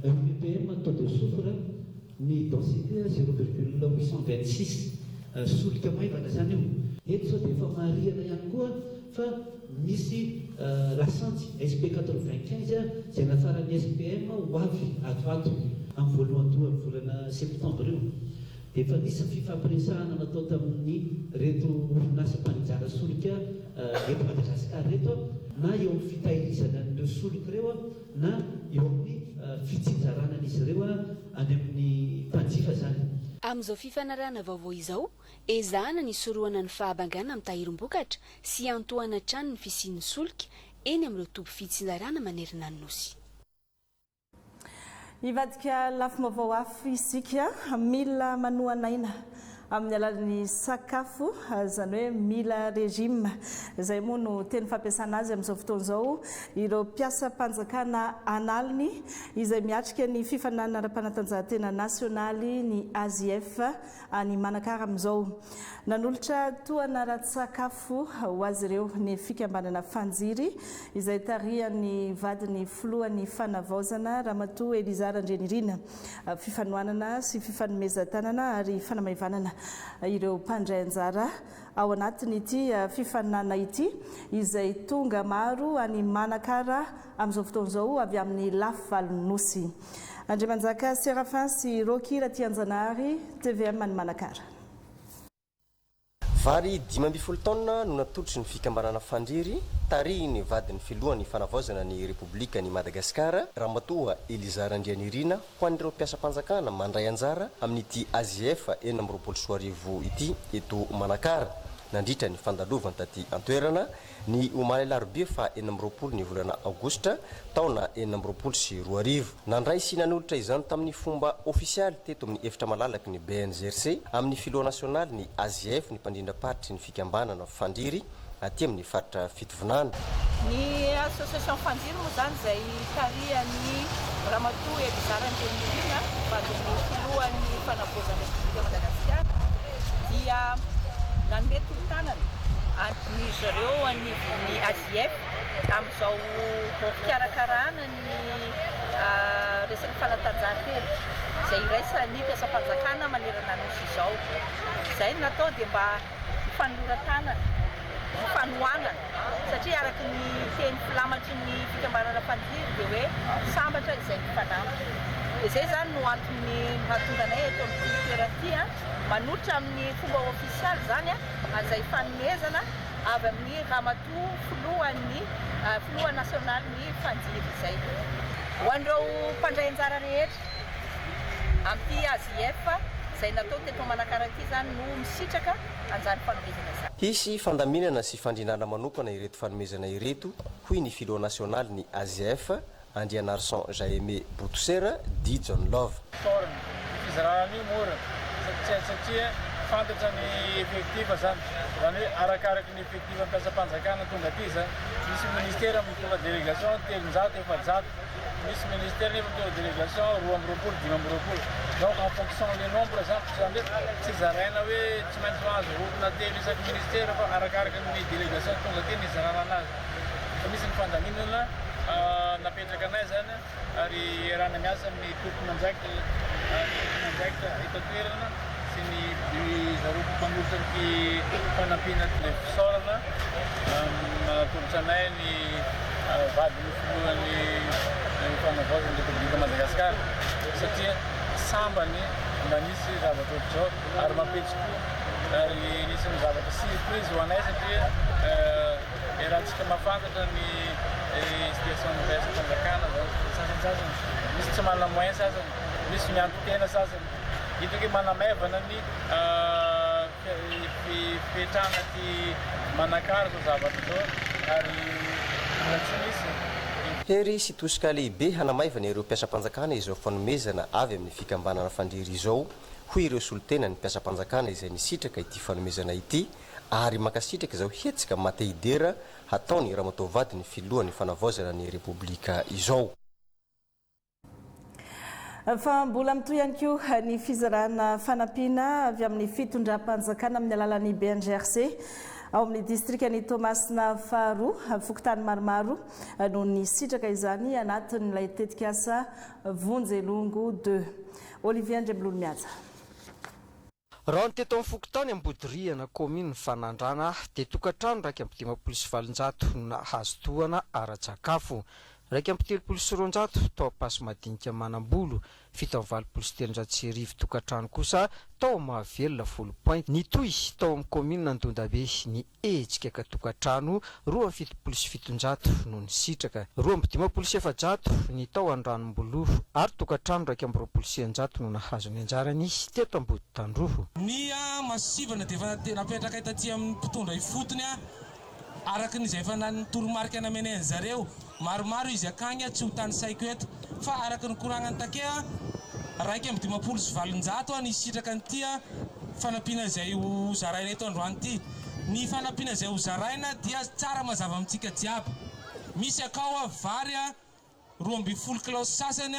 EPM taux de soufre ny densité 0,826 solika maivana zany io. Eto sao dia efa marihana ihany koa fa misy lasantsy SP95 izay nafaran'ny SPM ho avy atoato amin'ny voalohan-dohan'ny volana septambra io. Dia efa nisy fifampiresahana natao tamin'ny reto orinasa mpanjara solika eto Madagasikara reto, na eo amin'ny fitahirizana an'ireo solika ireo na eo amin'ny fitsinjarana an'izy ireo any amin'ny mpanjifa zany. Amin'izao fifanarahana vaovao izao, ezahana ny sorohana ny fahabangana amin'ny tahirim-bokatra sy antohana trano ny fisian'ny solika eny amin'ireo toby fitsinjarana manerana ny nosy. Ivadika lafim-baovao hafa isika, mila manohana aina amin'ny alalan'ny sakafo, izany hoe mila régime. Izay moa no teny fampiasana azy amin'izao fotoan'izao ireo mpiasa mpanjakana analiny izay miatrika ny fifanana ara-panatanjahantena nasionaly ny AZF any Manakara amin'izao. Nanolotra toana ratsakafo ho azy ireo ny fikambanana fanjiry izay tarihan'ny vadiny filohan'ny fanavaozana Ramatoa Elizara Andrenirina, fifanohanana sy fifanomezan-tanana ary fanamaivanana ireo mpandray anjara ao anatin'ity fifaninana ity izay tonga maro any Manakara amin'izao fotoan'izao avy amin'ny lafivalon'ny nosy. Andriamanjaka Séraphin sy Rocky Ratianjanahary, TVM any Manakara. Vary 12 taona no natolotry ny fikambanana fanjiry tarihiny vadiny filohan'ny fanavaozana ny Repoblika ny Madagasikara Ramatoa Elizara Andrianirina ho an'ireo mpiasa-mpanjakana mandray anjara amin'ity AZF 4 ity eto Manakara. nandritra ny fandalovany taty antoerana ny omaly larobia fa 20 ny volana aogostra taona 2024 nandray sy nanolotra izany tamin'ny fomba ofisialy teto amin'ny efitra malalaky ny BNGRC amin'ny filoha nasionaly ny AZF ny mpandrindra-paritry ny fikambanana fandriry aty amin'ny faritra fitovinana. Ny association Fandiry moa zany izay tarihan'ny Ramatoa Elizara-Ntenirina vadin'ny filohan'ny fanavozana Repoblika Madagasikara dia nanome tolo-tanana an'izy ireo ny AZF amin'izao fikarakarana ny resaky fanatanjahantena izay iraisany mpiasam-panjakana manerana nosy izao. Izay natao dia mba fanolora-tanana fanoana satria araky ny teny filamatry ny fikambanana Fandiry dia hoe sambatra izay mifanamatra. Izay zany no antony mahatonga anay eto amin'ny toerana ity manotra amin'ny fomba ofisialy zany an'izay fanomezana avy amin'ny ramatoa filoha nasionaly ny Fandiry izay. Ho an'ireo mpandray anjara rehetra amin'ny AZF izay natao teto manakarak'ity zany no misitraka anjara fanomezana izany. Hisy fandaminana sy fandrinana manokana ireto fanomezana ireto hoy ny filoha nasionaly ny AZF Andrianarson Jaime Boutoussera di John Love. Fizarana io mora satria fantatra ny effectiva zany hoe arakaraky ny effectiva mpiasam-panjakana tonga aty zany misy ministère mitondra délégation 300 400 misy ministère nefa mitondra délégation 220 520 donc en fonction les nombres zany tsy zaraina hoe tsy maintsy mahazo rokona telo isaky ministère fa arakaraky ny délégation tonga aty ny zarana anazy fa misy ny fandaminana napetraka anay zany ary rana miasa amin'ny tompony andraikitra eto toerana sy ny zareo mpamosariky fanampiana televisorana manatolotra anay ny vadiny filohan'ny fanavozana Repoblika Madagasikara satria sambany mba nisy zavatra ohatr'izao ary mampetsiko ary nisy ny zavatra surprise ho anay satria rahantsika mafantatra ny situation ny mpiasam-panjakana sasany misy tsy manana moyen sasany misy mianto-tena sasany hitako hoe manamevana ny fipetrahana ty manakary zao zavatra zao ary tsy misy hery sy tosika lehibe hanamaivana ireo mpiasam-panjakana izao fanomezana avy amin'ny fikambanana Fandiry izao hoy ireo solotena ny mpiasam-panjakana izay nisitraka ity fanomezana ity ary makasitraka izao hetsika mateidera hataony ramatoa vadiny filohan'ny fanavaozana ny Repoblika izao. Fa mbola mitoy ihany koa ny fizarana fanampiana avy amin'ny fitondram-panjakana amin'ny alalan'ny BNGRC ao amin'ny distrikany Toamasina faharoa fokotany maromaro no nisitraka izany anatin'ilay tetikasa Vonjelongo 2. Olivier Ndreblolo miaja. Raha ny teto amin'ny fokotany ambodiriana kominy Fanandrana dia tokantrano raiky amby 570 no nahazo tohana ara-tsakafo. Raiky amby 320 tao Paso Madinika Manambolo, 720 tokantrano kosa tao Mahavelona 10 point. Ny toy tao amin'ny komina Ndondabe ny etsika ka tokantrano 277 no nisitraka, 227 ny tao Andranomboloho ary tokantrano raiky amby 200 no nahazo ny anjarany teto Amboditandroho. Ny masivana dia efa napetraka etaty amin'ny mpitondra ifotony araky ny izay efa toromarika nameneny zareo maromaro izy akagny tsy ho tany saiko eto fa araky ny koragnany takea raiky amby 570 ny sitraka nyty fanampiana izay ho zaraina eto androany ity. Ny fanampiana izay ho zaraina dia tsara mazava amintsika jiaby. Misy akao vary 20 kilao sasany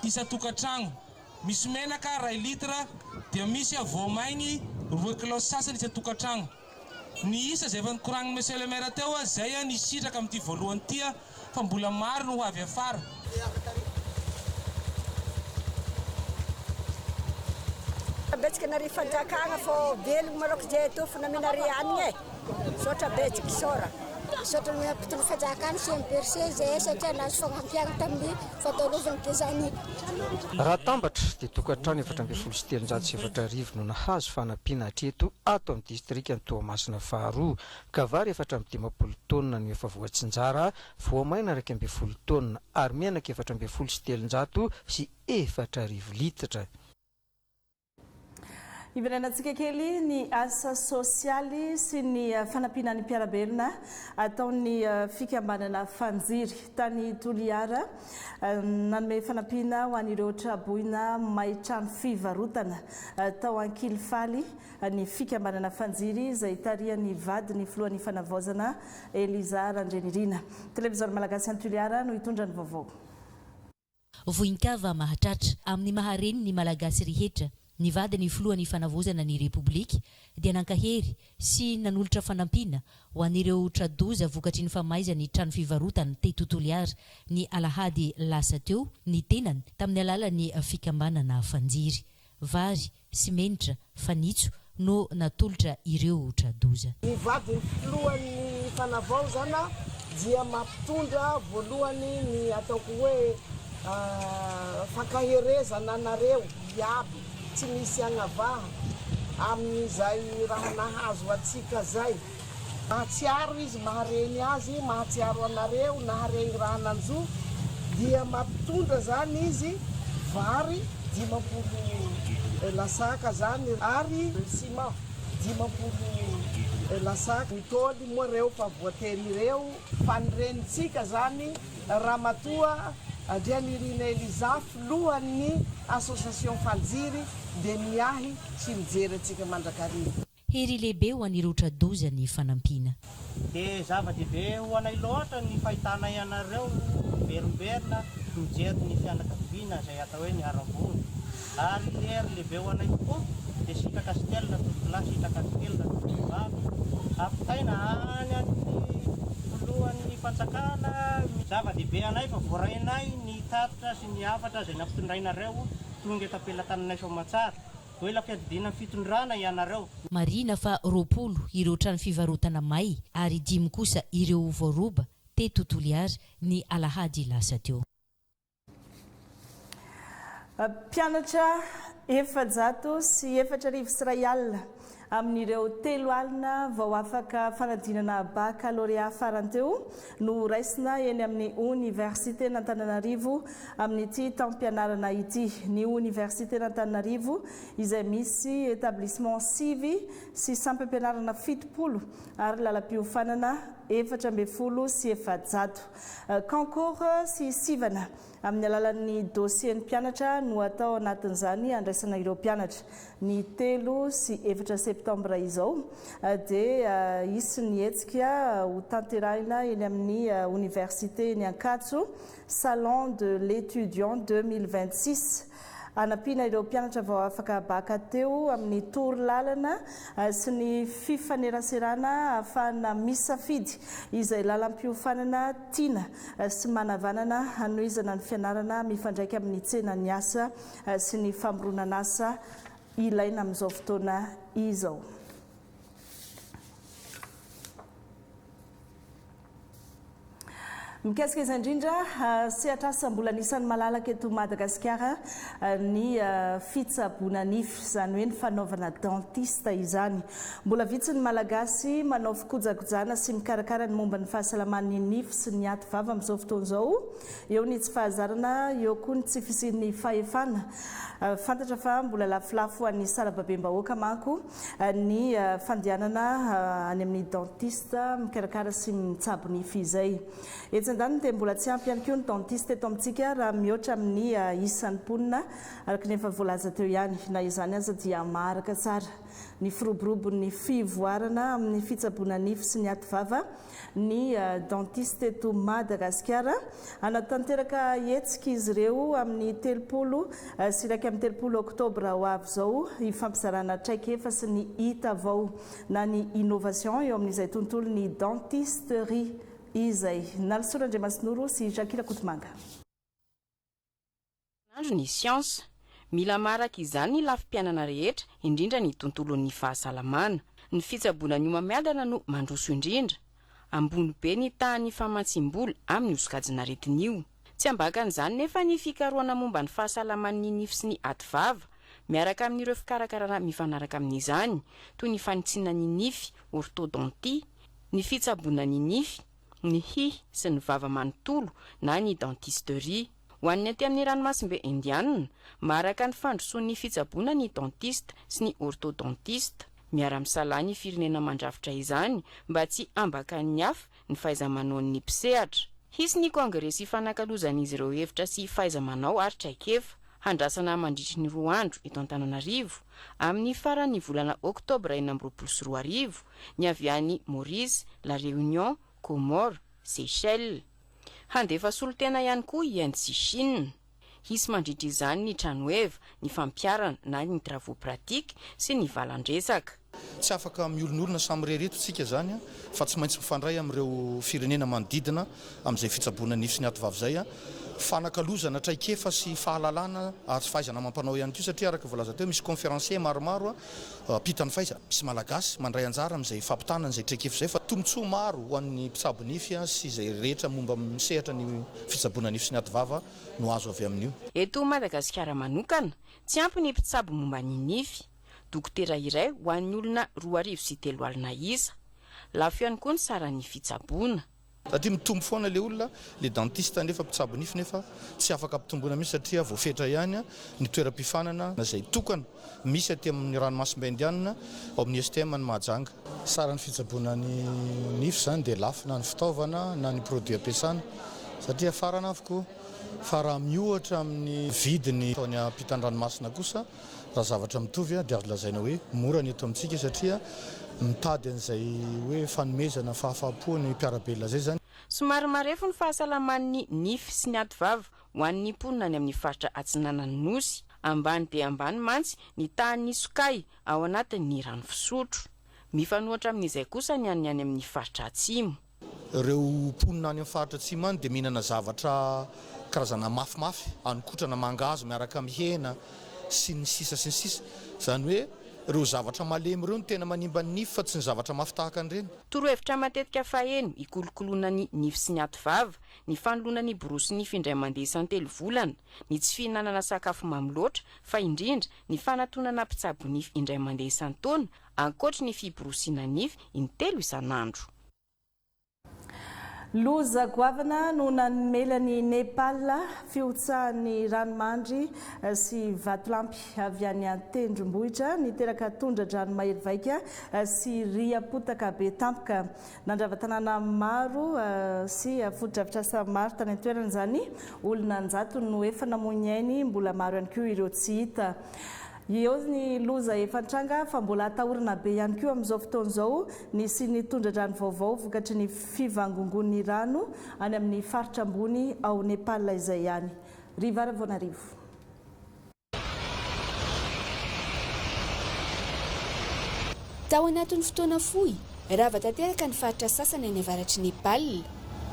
isa tokantrano, misy menaka 2 litra dia misy voamaigny 2 kilao sasany isa tokantrano. Ny isa izay efa nikoragniny monsieur le maire teo zay ny sitraka amin'ity voalohany ity fa mbola maro no ho avy afara. Betsaka nari fanjakana fo velogno maloko zay to fanamina rianigny sotra betsaka sora sotra ny mpitondra fanjakana sy MPRC zay satria nazo fagnampiana tamin'ny fatalovany dezany. Raha tambatra dia tokantrano 777 no nahazo fanampiana hatreto ato amin'ny distrikany Toamasina faharoa, kavary 450 tonna no efa voatsinjara, voamaina 220 tonna ary menaka 470 sy 400 litatra. Iverenantsika kely ny asa sosialy sy ny fanampiana ny mpiarabelona ataon'ny fikambanana fanjiry tany Toliara nanome fanampiana ho an'ireo traboina mahay trano fivarotana tao Ankilifaly ny fikambanana fanjiry izay tarihan'ny vadiny filohan'ny fanavaozana Eliza Randrenirina. Televiziona Malagasy any Toliara no hitondra ny vaovao. Voinkava mahatratra amin'ny mahareny ny Malagasy rehetra. Ny vadiny filohan'ny fanavozana ny Republika dia nankahery sy nanolotra fanampiana ho an'ireo tradoza vokatry ny famaizany trano fivarotana teto Toliara ny alahady lasa teo ny tenany tamin'ny alalan'ny fikambanana fanjiry. Vary, simenitra, fanitso no natolotra ireo tradoza. Ny vadiny filohan'ny fanavaozana dia mampitondra voalohany ny ataoko hoe fankaherezana anareo iaby tsy misy agnavaha amin'izay raha nahazo atsika zay. Mahatsiaro izy mahareny azy, mahatsiaro anareo nahareny raha nanjo dia mampitondra zany izy vary 10 lasaka zany ary sima 10 lasaka. Mitôly moa reo fa voateny reo fanirenitsika zany Ramatoa Randrenirina Eliza filohan'ny association fanjiry dia miahy sy mijery antsika mandrakariva. Hery lehibe ho an'ireo tradoza ny fanampiana. Dia zava-dehibe ho anay loatra ny fahitana ianareo verimberina mijery ny fianakaviana izay atao hoe ny arambony. Ary hery lehibe ho anay tokoa dia sitraka stelina totola sitraka stelina totovavy ampitaina any amin'ny voalohan'ny fanjakana. Zava-dehibe anay fa voarainay ny tatitra sy ny afatra izay nampitondrainareo tonga tapelatananay Soamatsara. Hoe la fiadidina fitondrana ianareo. Marina fa 20 ireo trano fivarotana may ary 10 kosa ireo voaroba teto Toliara ny alahady lasa teo. Mpianatra 704 sy iray alina amin'ireo 3 alina vao afaka fanadinana baccalauréat farany teo no raisina eny amin'ny Université n'Antananarivo amin'ity taom-pianarana ity. Ny Université n'Antananarivo izay misy établissement sivy sy sampam-pianarana 70 ary lalam-piofanana 410 sy 700. Concours sy sivana amin'ny alalan'ny dossier ny mpianatra no atao anatin'izany andraisana ireo mpianatra ny 3 sy 4 septambra izao dia isy ny hetsika ho tanterahina eny amin'ny université ny Ankatso Salon de l'étudiant 2026. Anampiana ireo mpianatra vao afaka baka teo amin'ny torolalana sy ny fifaneraserana ahafahana misafidy izay lalam-piofanana tiana sy manavanana hanohizana ny fianarana mifandraika amin'ny tsenan'ny asa sy ny famoronana asa ilaina amin'izao fotoana izao. Mikasika izay indrindra sehatrasa mbola anisan'ny malalaka eto Madagasikara ny fitsaboana nify izany hoe ny fanaovana dentiste izany. Mbola vitsy ny malagasy manao fikojakojana sy mikarakara ny momba ny fahasalaman'ny nify sy ny aty vava amin'izao fotoana izao. Eo ny tsy fahazarana, eo koa ny tsy fisian'ny fahefana. Fantatra fa mbola lafolafo an'ny sarababem-bahoaka manko ny fandehanana any amin'ny dentiste mikarakara sy mitsabo nify izay. Etsan-dany dia mbola tsy ampy ihany koa ny dentiste eto amintsika raha mihoatra amin'ny isan'ny mponina araka ny efa voalaza teo ihany. Na izany aza dia maharaka tsara ny firoborobon'ny fivoarana amin'ny fitsaboana nify sy ny aty vava ny dentiste eto Madagasikara. Anatanteraka hetsika izy ireo amin'ny 30 sy iraika amin'ny 30 oktobra ho avy izao hifampizarana traikefa sy ny hita vao na ny innovation eo amin'izay tontolo ny dentisterie izay. Nalsora Andriamasinoro sy Jakila Kotomanga. Andro ny siansa mila maraka izany ny lafim-pianana rehetra indrindra ny tontolon'ny fahasalamana. Ny fitsaboana ny homamiadana no mandroso indrindra. Ambony be ny tahan'ny famatsim-bola amin'ny osokajina retin'io. Tsy ambakan'izany nefa ny fikarohana momba ny fahasalaman'ny nify sy ny aty vava miaraka amin'ireo fikarakarana mifanaraka amin'izany toy ny fanitsiana ny nify orthodontie, ny fitsaboana ny nify, ny hihy sy ny vava manontolo na ny dentisterie. ho an'ny aty amin'ny ranomasimbe indianina maraka ny fandrosoan'ny fitsaboana ny dentiste sy ny orthodontiste miara-misalahy ny firenena mandrafitra izany mba tsy ambaka ny hafa ny fahaiza-manaon'ny mpisehatra. Hisy ny kongresy fanakalozan'izy ireo hevitra sy fahaiza-manao ary traikefa handrasana mandritry ny 2 andro eto Antananarivo amin'ny faran'ny volana oktobra 2024 ny avy any Maurice, La Réunion, Comores, Seychelles. Handefa solotena ihany koa Inde sy Chine. Hisy mandritra izany ny tranoeva, ny fampiarana na ny travaux pratiques sy ny valandresaka. Tsy afaka miolon'olona samy rereto tsika zany fa tsy maintsy mifandray amin'ireo firenena manodidina amin'izay fitsaboana nify sy ny atovavy zay fanakalozana traikefa sy fahalalana ary fahaizana mampanao ihany koa satria araka voalaza teo misy conférencier maromaro pitany faiza misy malagasy mandray anjara amin'izay fampitana an'izay traikefa zay fa tombontsoa maro ho an'ny mpitsabo nify sy izay rehetra momba misehatra ny fitsaboana nify sy ny atovava no azo avy amin'io. Eto Madagasikara manokana tsy ampy ny mpitsabo momba ny nify. Dokotera iray ho an'ny olona 2.3 alina isa. Lafo ihany koa ny saran'ny fitsaboana. Satria mitombo foana le olona, le dentiste nefa mpitsabo nify nefa tsy afaka ampitomboana mihitsy satria voafetra ihany ny toeram-pifanana izay tokana misy aty amin'ny ranomasimbe indianina ao amin'ny STM ny Mahajanga. Saran'ny fitsaboana ny nify zany dia lafo na ny fitaovana na ny produit ampiasana satria farana avokoa fa raha miohatra amin'ny vidiny taony ampitan-dranomasina kosa raha zavatra mitovy dia azo lazaina hoe mora ny eto amintsika satria mitady an'izay hoe fanomezana fahafapo ny mpiarabelona zay zany. Somary marefo ny fahasalaman'ny nify sy ny atovava ho an'ny mponina any amin'ny faritra Atsinanan'ny Nosy. Ambany dia ambany mantsy ny tahan'ny Sokay ao anatin'ny rano fisotro. Mifanohatra amin'izay kosa ny any amin'ny faritra Atsimo. Ireo mponina any amin'ny faritra Atsimo any dia mihinana zavatra karazana mafimafy, anokotrana mangahazo miaraka amin'ny hena sy ny sisa sy ny sisa. Zany hoe ireo zavatra malemy ireo no tena manimba ny nify fa tsy ny zavatra mafy tahaka an'ireny. Torohevitra matetika faheno ikolokoloana ny nify sy ny atovava, ny fanoloana ny borosy nify indray mandeha isan-telo volana, ny tsy fihinanana sakafo mamy loatra fa indrindra ny fanatonana mpitsabo nify indray mandeha isan-taona ankoatra ny fiborosiana nify in-3 isan'andro. Loza goavana no namelany Nepal fiotsahan'ny ranomandry sy vatolampy avy any an-tendrombohitra niteraka tondra-drano mahery vaika sy riapotaka be tampoka. Nandrava tanàna maro sy foto-drafitrasa maro tany an-toerana izany olona 900 no efa namoiny mbola maro ihany koa ireo tsy hita. Eo ny loza efa tranga fa mbola atahorana be ihany koa amin'izao fotoana izao nisy ny tondra-drano vaovao vokatry ny fivangongon'ny rano any amin'ny faritra ambony ao Nepal izay ihany. Rivara Vonarivo. Tao anatin'ny fotoana fohy, rava tanteraka ny faritra sasany any avaratry Nepal.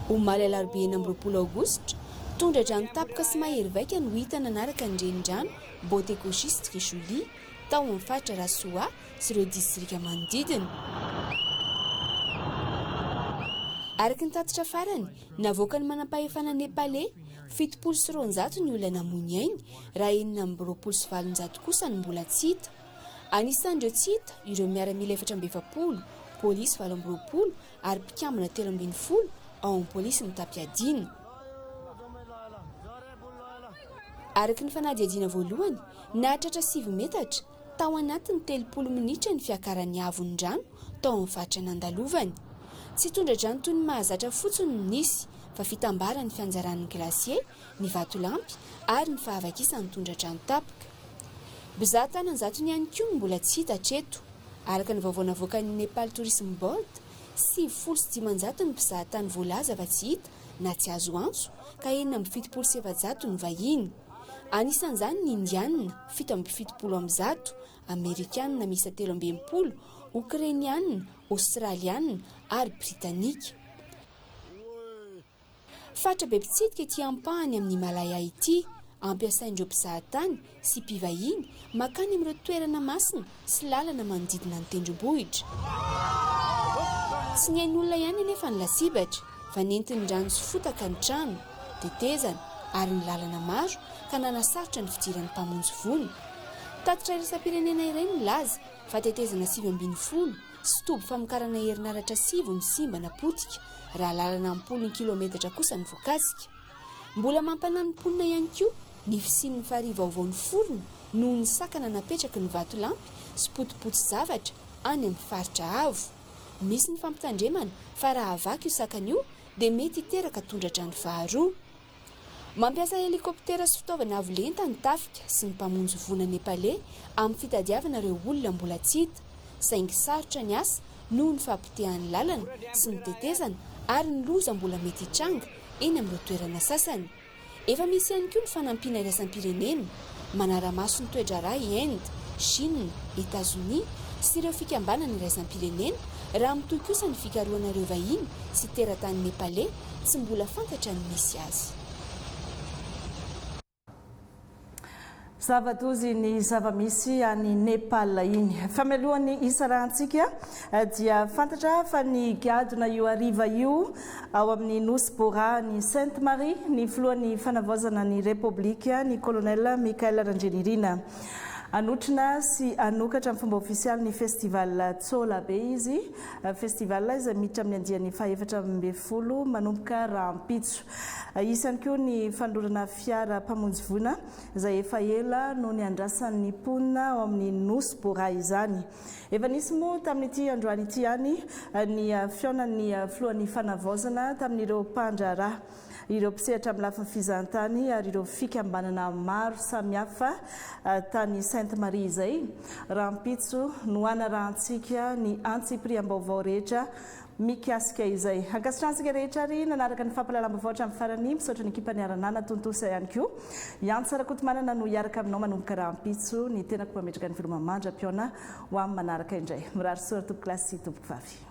Omaly alarobia 20 aogositra, tondra-drano tapoka sy mahery vaika no hita nanaraka ny renirano Bote Kogistre Jolie tao amin'ny faritra Rasoa sy ireo distrika manodidina. Araka ny tatitra farany, navoaka ny manam-pahefana Nepalais 700 ny olona namoiny ainy raha 720 kosa ny mbola tsy hita. Anisan'ireo tsy hita ireo miaramila 420, polisy 20 ary mpikambana 13 ao amin'ny polisy ny Tapiadina. Araka ny fanadihadiana voalohany, nahatratra 7 metatra tao anatin'ny 30 minitra ny fiakaran'ny avon'ny rano tao amin'ny faritra nandalovany. Tsy tondra-drano toy ny mahazatra fotsiny no nisy, fa fitambaran'ny fianjaran'ny glacier, ny vatolampy ary ny fahavakisany tondra-drano tapoka. Mpizahatany 100 ihany koa mbola tsy hita hatreto. Araka ny vaovao navoakan'ny Nepal Tourism Board, 700 ny mpizahatany voalaza fa tsy hita na tsy azo antso, ka 770 ny vahiny. Anisan'izany ny Indianina 770, Amerikanina misy 13, Ukrainianina, Australianina ary Britanika. Fatra be mpitsidika ety ampahany amin'ny Himalaya ity, ampiasaindreo mpizahatany sy mpivahiny makany amin'ireo toerana masina sy lalana manodidina ny tendrombohitra. Tsy niain'olona ihany nefa ny lasibatra, fa nentin'ny rano sy fotaka ny trano, tetezana ary ny lalana maro ka nanasarotra ny fidiran'ny mpamonjy vono. Tatitra iraisam-pirenena iray milaza fa tetezana 720 sy tobo famokarana herinaratra 7 ny simba na potika raha lalana 10 kilometatra kosa ny voakasika. mbola mampanamponina ihany koa ny fisian'ny farivaovaon'ny forona noho ny sakana napetraky ny vatolampy sy potipotsy zavatra any amin'ny faritra avo. Misy ny fampitandremana fa raha avaky io sakana io dia mety hiteraka tondratra ny faharoa. Mampiasa helikoptera sy fitaovana avo lenta ny tafika sy ny mpamonjy vona nepalais amin'ny fitadiavana ireo olona mbola tsy hita, saingy sarotra ny asa noho ny fampitehan'ny lalana sy ny tetezana ary ny loza mbola mety hitranga eny amin'ireo toerana sasany. Efa misy ihany koa ny fanampiana iraisam-pirenena manara-maso ny toedrara i Inde, Chine, États-Unis sy ireo fikambanana iraisam-pirenena raha mitoy kosa ny fikarohana ireo vahiny sy teratany nepalais tsy mbola fantatra ny misy azy. Zavatozy ny zavamisy any Nepal iny. Famelohan'ny isarantsika dia fantatra fa ny gadona io ariva io ao amin'ny Nosy Bora ny Sainte Marie ny filohan'ny fanavaozana ny Repoblika ny Colonel Michael Randjenirina. Anotrina sy anokatra amin'ny fomba ofisialy ny festival Tsolabe izy. Festival izay miditra amin'ny andian'ny 14 manomboka rahampitso. Isany koa ny fandorana fiara mpamonjy vona izay efa ela no ny andrasan'ny mponina ao amin'ny Nosy Bora izany. Efa nisy moa tamin'ity androany ity ihany ny fionan'ny filohan'ny fanavaozana tamin'ireo mpandrara, ireo mpisehatra amin'ny lafin'ny fizahantany ary ireo fikambanana maro samihafa tany Sainte Marie izay. Rahampitso no anarahantsika ny antsipriam-baovao rehetra mikasika izay. Ankasitrahantsika rehetra ary nanaraka ny fampahalalam-baovao amin'ny farany misaotra ny ekipa niaranana tontosa ihany koa. Iantsarakotomanana no hiaraka aminao manomboka Rahampitso ny tenako mpametraka ny filomamandra piona ho amin'ny manaraka indray. Mirary soa tompoko klasy tompoko vavy.